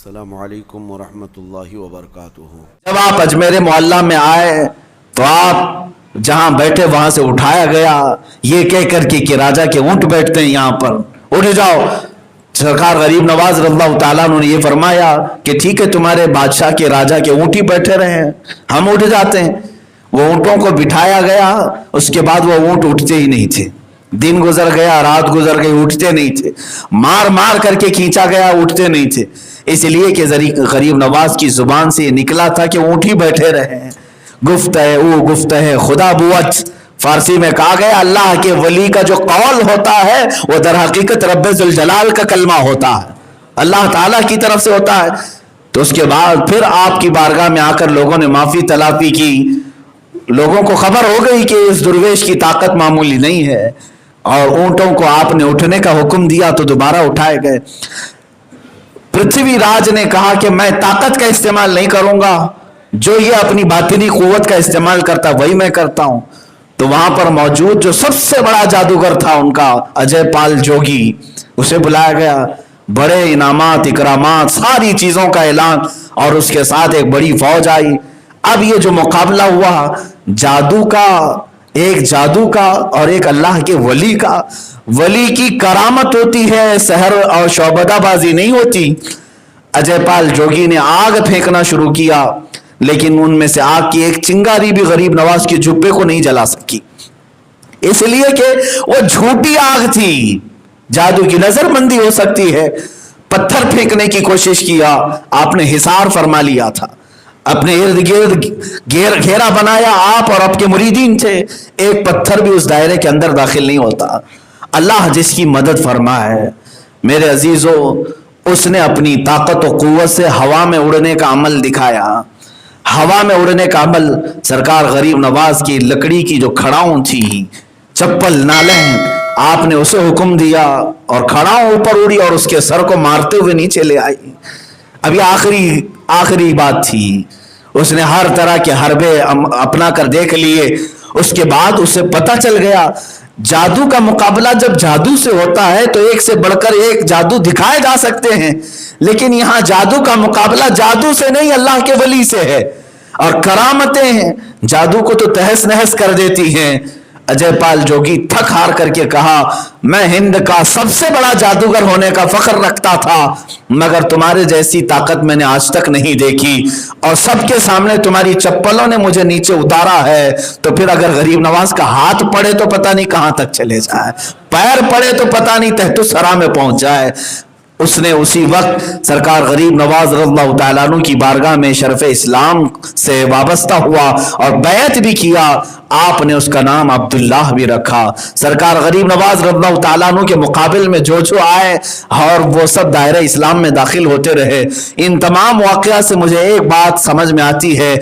السلام علیکم ورحمۃ اللہ وبرکاتہ۔ جب آپ اجمیر معلیٰ میں آئے تو آپ جہاں بیٹھے وہاں سے اٹھایا گیا یہ کہہ کر کہ راجا کے اونٹ بیٹھتے ہیں یہاں پر، اٹھ جاؤ۔ سرکار غریب نواز رضی اللہ تعالیٰ نے یہ فرمایا کہ ٹھیک ہے، تمہارے بادشاہ کے راجا کے اونٹ ہی بیٹھے رہے، ہم اٹھ جاتے ہیں۔ وہ اونٹوں کو بٹھایا گیا، اس کے بعد وہ اونٹ اٹھتے ہی نہیں تھے۔ دن گزر گیا، رات گزر گئی، اٹھتے نہیں تھے۔ مار مار کر کے کھینچا گیا، اٹھتے نہیں تھے۔ اس لیے کہ غریب نواز کی زبان سے یہ نکلا تھا کہ اونٹ ہی بیٹھے رہے۔ گفت ہے او گفت ہے خدا بوت، فارسی میں کہا گیا اللہ کے ولی کا جو قول ہوتا ہے وہ در حقیقت رب ذوالجلال کا کلمہ ہوتا ہے، اللہ تعالیٰ کی طرف سے ہوتا ہے۔ تو اس کے بعد پھر آپ کی بارگاہ میں آ کر لوگوں نے معافی تلافی کی۔ لوگوں کو خبر ہو گئی کہ اس درویش کی طاقت معمولی نہیں ہے، اور اونٹوں کو آپ نے اٹھنے کا حکم دیا تو دوبارہ اٹھائے گئے۔ پرتھوی راج نے کہا کہ میں طاقت کا استعمال نہیں کروں گا، جو یہ اپنی باطنی قوت کا استعمال کرتا وہی میں کرتا ہوں۔ تو وہاں پر موجود جو سب سے بڑا جادوگر تھا ان کا اجے پال جوگی، اسے بلایا گیا۔ بڑے انعامات اکرامات ساری چیزوں کا اعلان، اور اس کے ساتھ ایک بڑی فوج آئی۔ اب یہ جو مقابلہ ہوا جادو کا، ایک جادو کا اور ایک اللہ کے ولی کا۔ ولی کی کرامت ہوتی ہے، سحر اور شعبدہ بازی نہیں ہوتی۔ اجے پال جوگی نے آگ پھینکنا شروع کیا، لیکن ان میں سے آگ کی ایک چنگاری بھی غریب نواز کے جبے کو نہیں جلا سکی، اس لیے کہ وہ جھوٹی آگ تھی۔ جادو کی نظر بندی ہو سکتی ہے۔ پتھر پھینکنے کی کوشش کیا، آپ نے حصار فرما لیا تھا، اپنے ارد گرد گھیرا بنایا، آپ اور آپ کے مریدین تھے، ایک پتھر بھی اس دائرے کے اندر داخل نہیں ہوتا۔ اللہ جس کی مدد فرمائے میرے عزیزو، اس نے اپنی طاقت و قوت سے ہوا میں اڑنے کا عمل دکھایا۔ ہوا میں اڑنے کا عمل، سرکار غریب نواز کی لکڑی کی جو کھڑاؤں تھی، چپل نالیں، آپ نے اسے حکم دیا اور کھڑاؤں اوپر اڑی اور اس کے سر کو مارتے ہوئے نیچے لے آئی۔ ابھی آخری بات تھی، اس نے ہر طرح کے حربے اپنا کر دیکھ لیے۔ اس کے بعد اسے پتہ چل گیا جادو کا مقابلہ جب جادو سے ہوتا ہے تو ایک سے بڑھ کر ایک جادو دکھائے جا سکتے ہیں، لیکن یہاں جادو کا مقابلہ جادو سے نہیں اللہ کے ولی سے ہے، اور کرامتیں ہیں جادو کو تو تہس نہس کر دیتی ہیں۔ اجے پال جوگی تھک ہار کر کے کہا میں ہند کا سب سے بڑا جادوگر ہونے کا فخر رکھتا تھا، مگر تمہارے جیسی طاقت میں نے آج تک نہیں دیکھی، اور سب کے سامنے تمہاری چپلوں نے مجھے نیچے اتارا ہے، تو پھر اگر غریب نواز کا ہاتھ پڑے تو پتہ نہیں کہاں تک چلے جائے، پیر پڑے تو پتہ نہیں تحت الثری میں پہنچ جائے۔ اس نے اسی وقت سرکار غریب نواز رضی اللہ تعالیٰ عنہ کی بارگاہ میں شرف اسلام سے وابستہ ہوا اور بیعت بھی کیا۔ آپ نے اس کا نام عبداللہ بھی رکھا۔ سرکار غریب نواز رضی اللہ تعالیٰ عنہ کے مقابل میں جو آئے اور وہ سب دائرہ اسلام میں داخل ہوتے رہے۔ ان تمام واقعات سے مجھے ایک بات سمجھ میں آتی ہے،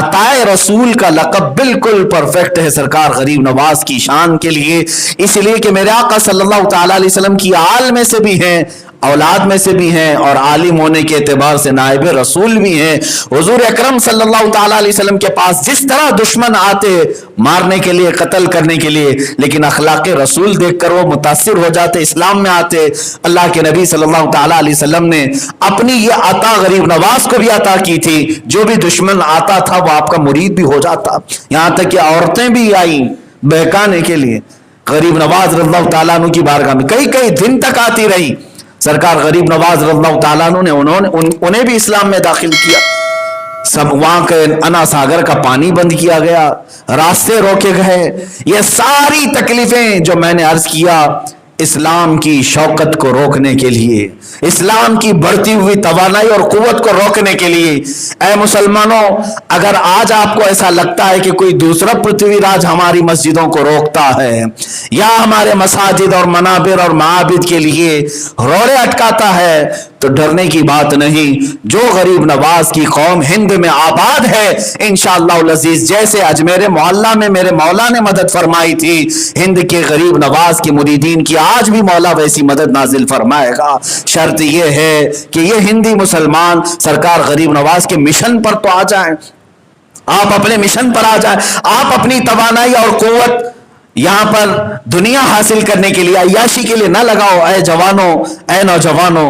عطائے رسول کا لقب بالکل پرفیکٹ ہے سرکار غریب نواز کی شان کے لیے، اس لیے کہ میرے آقا صلی اللہ تعالیٰ علیہ وسلم کی آل میں سے بھی ہیں، اولاد میں سے بھی ہیں، اور عالم ہونے کے اعتبار سے نائب رسول بھی ہیں۔ حضور اکرم صلی اللہ تعالیٰ علیہ وسلم کے پاس جس طرح دشمن آتے مارنے کے لیے، قتل کرنے کے لیے، لیکن اخلاق رسول دیکھ کر وہ متاثر ہو جاتے، اسلام میں آتے۔ اللہ کے نبی صلی اللہ تعالیٰ علیہ وسلم نے اپنی یہ عطا غریب نواز کو بھی عطا کی تھی، جو بھی دشمن آتا تھا وہ آپ کا مرید بھی ہو جاتا، یہاں تک کہ عورتیں بھی آئیں بہکانے کے لیے غریب نواز رضی اللہ تعالیٰ عنہ کی بارگاہ میں، کئی دن تک آتی رہی۔ سرکار غریب نواز رضی اللہ تعالیٰ عنہ نے انہیں بھی اسلام میں داخل کیا۔ سب وہاں کے انا ساگر کا پانی بند کیا گیا، راستے روکے گئے۔ یہ ساری تکلیفیں جو میں نے عرض کیا اسلام کی شوکت کو روکنے کے لیے، اسلام کی بڑھتی ہوئی توانائی اور قوت کو روکنے کے لیے۔ اے مسلمانوں، اگر آج آپ کو ایسا لگتا ہے کہ کوئی دوسرا پرتھوی راج ہماری مسجدوں کو روکتا ہے یا ہمارے مساجد اور منابر اور معابد کے لیے روڑے اٹکاتا ہے، تو ڈرنے کی بات نہیں۔ جو غریب نواز کی قوم ہند میں آباد ہے، انشاءاللہ العزیز، جیسے اجمیر معلیٰ میں میرے مولا نے مدد فرمائی تھی، ہند کے غریب نواز کی مریدین کی آج بھی مولا ویسی مدد نازل فرمائے گا۔ شرط یہ ہے کہ یہ ہندی مسلمان سرکار غریب نواز کے مشن پر تو آ جائیں، آپ اپنے مشن پر آ جائیں، آپ اپنی توانائی اور قوت یہاں پر دنیا حاصل کرنے کے لیے، عیاشی کے لیے نہ لگاؤ۔ اے جوانوں، اے نوجوانوں،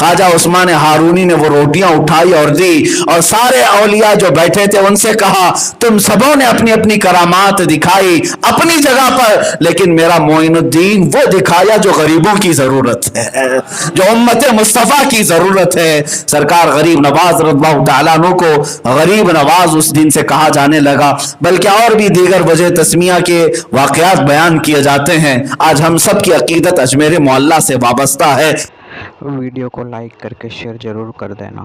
خواجہ عثمان ہارونی نے وہ روٹیاں اٹھائی اور دی، اور سارے اولیاء جو بیٹھے تھے ان سے کہا تم سبوں نے اپنی اپنی کرامات دکھائی اپنی جگہ پر، لیکن میرا معین الدین وہ دکھایا جو غریبوں کی ضرورت ہے، جو امت مصطفیٰ کی ضرورت ہے۔ سرکار غریب نواز رضی اللہ تعالیٰ عنہ کو غریب نواز اس دن سے کہا جانے لگا، بلکہ اور بھی دیگر وجہ تسمیہ کے واقعات بیان کیے جاتے ہیں۔ آج ہم سب کی عقیدت اجمیر معلیٰ سے وابستہ ہے۔ ویڈیو کو لائک کر کے شیئر ضرور کر دینا۔